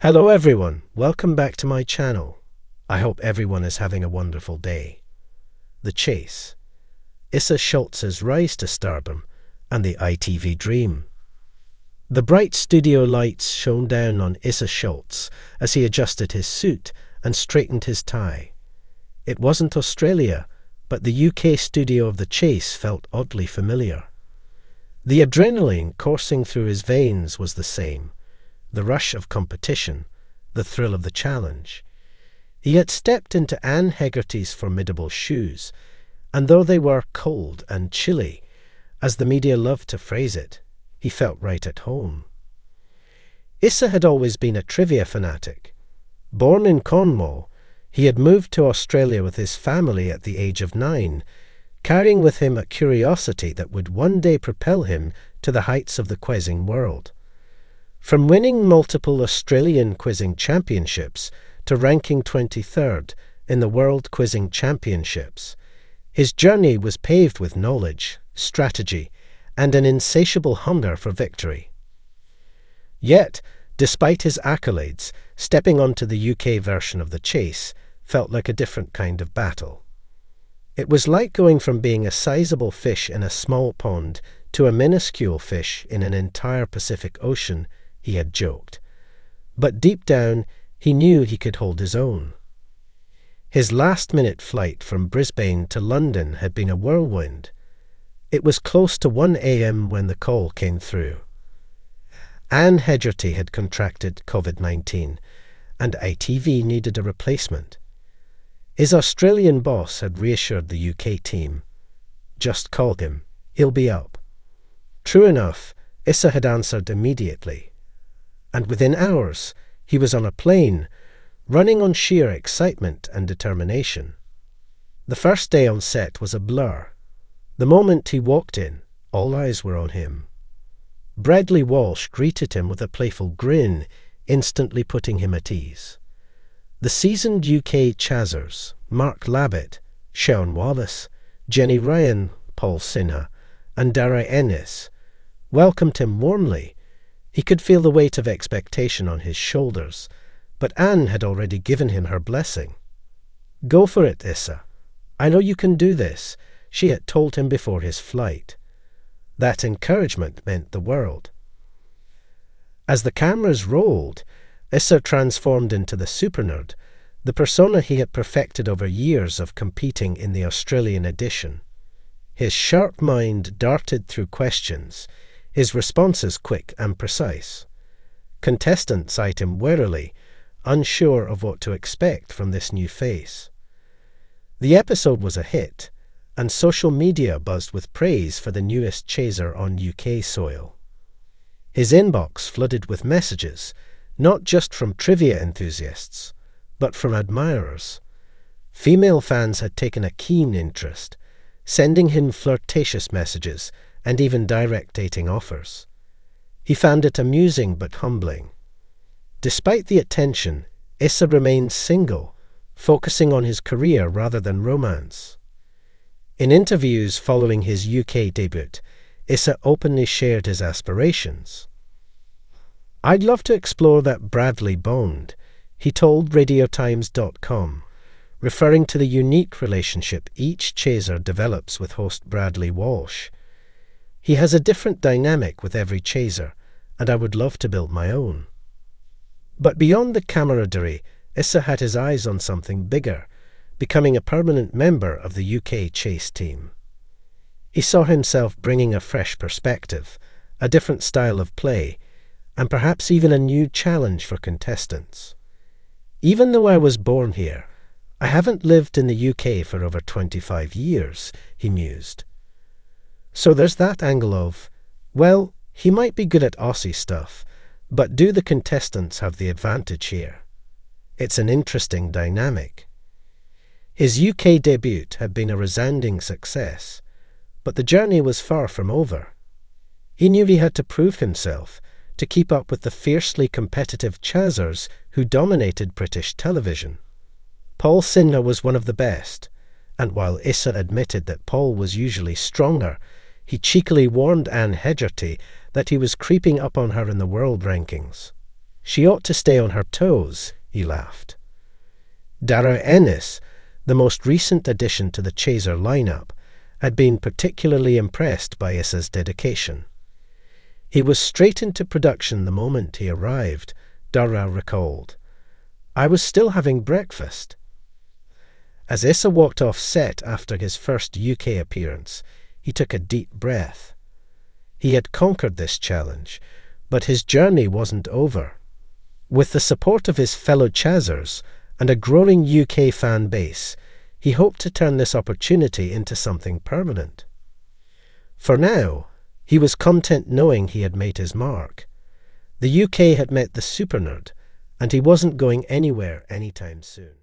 Hello everyone, welcome back to my channel. I hope everyone is having a wonderful day. The Chase, Issa Schultz's rise to stardom, and the ITV dream. The bright studio lights shone down on Issa Schultz as he adjusted his suit and straightened his tie. It wasn't Australia, but the UK studio of The Chase felt oddly familiar. The adrenaline coursing through his veins was the same. The rush of competition, the thrill of the challenge. He had stepped into Anne Hegarty's formidable shoes, and though they were cold and chilly, as the media loved to phrase it, he felt right at home. Issa had always been a trivia fanatic. Born in Cornwall, he had moved to Australia with his family at the age of 9, carrying with him a curiosity that would one day propel him to the heights of the quizzing world. From winning multiple Australian quizzing championships to ranking 23rd in the World Quizzing Championships, his journey was paved with knowledge, strategy, and an insatiable hunger for victory. Yet, despite his accolades, stepping onto the UK version of The Chase felt like a different kind of battle. It was like going from being a sizable fish in a small pond to a minuscule fish in an entire Pacific Ocean, he had joked. But deep down, he knew he could hold his own. His last-minute flight from Brisbane to London had been a whirlwind. It was close to 1 a.m. when the call came through. Anne Hegarty had contracted COVID-19, and ITV needed a replacement. His Australian boss had reassured the UK team. Just call him, he'll be up. True enough, Issa had answered immediately. And within hours, he was on a plane, running on sheer excitement and determination. The first day on set was a blur. The moment he walked in, all eyes were on him. Bradley Walsh greeted him with a playful grin, instantly putting him at ease. The seasoned UK Chazers, Mark Labbett, Shaun Wallace, Jenny Ryan, Paul Sinha, and Dara Ennis, welcomed him warmly. He could feel the weight of expectation on his shoulders, but Anne had already given him her blessing. "Go for it, Issa. I know you can do this," she had told him before his flight. That encouragement meant the world. As the cameras rolled, Issa transformed into the supernerd, the persona he had perfected over years of competing in the Australian edition. His sharp mind darted through questions, his responses quick and precise. Contestants eyed him warily, unsure of what to expect from this new face. The episode was a hit, and social media buzzed with praise for the newest chaser on UK soil. His inbox flooded with messages, not just from trivia enthusiasts, but from admirers. Female fans had taken a keen interest, sending him flirtatious messages and even direct dating offers. He found it amusing but humbling. Despite the attention, Issa remained single, focusing on his career rather than romance. In interviews following his UK debut, Issa openly shared his aspirations. "I'd love to explore that Bradley bond," he told RadioTimes.com, referring to the unique relationship each chaser develops with host Bradley Walsh. "He has a different dynamic with every chaser, and I would love to build my own." But beyond the camaraderie, Issa had his eyes on something bigger, becoming a permanent member of the UK Chase team. He saw himself bringing a fresh perspective, a different style of play, and perhaps even a new challenge for contestants. "Even though I was born here, I haven't lived in the UK for over 25 years, he mused. So there's that angle of, well, he might be good at Aussie stuff, but do the contestants have the advantage here? It's an interesting dynamic. His UK debut had been a resounding success, but the journey was far from over. He knew he had to prove himself to keep up with the fiercely competitive chasers who dominated British television. Paul Sinha was one of the best, and while Issa admitted that Paul was usually stronger, he cheekily warned Anne Hegarty that he was creeping up on her in the world rankings. She ought to stay on her toes, he laughed. Dara Ennis, the most recent addition to the Chaser lineup, had been particularly impressed by Issa's dedication. He was straight into production the moment he arrived, Dara recalled. I was still having breakfast. As Issa walked off set after his first UK appearance, he took a deep breath. He had conquered this challenge, but his journey wasn't over. With the support of his fellow Chasers and a growing UK fan base, he hoped to turn this opportunity into something permanent. For now, he was content knowing he had made his mark. The UK had met the super nerd, and he wasn't going anywhere anytime soon.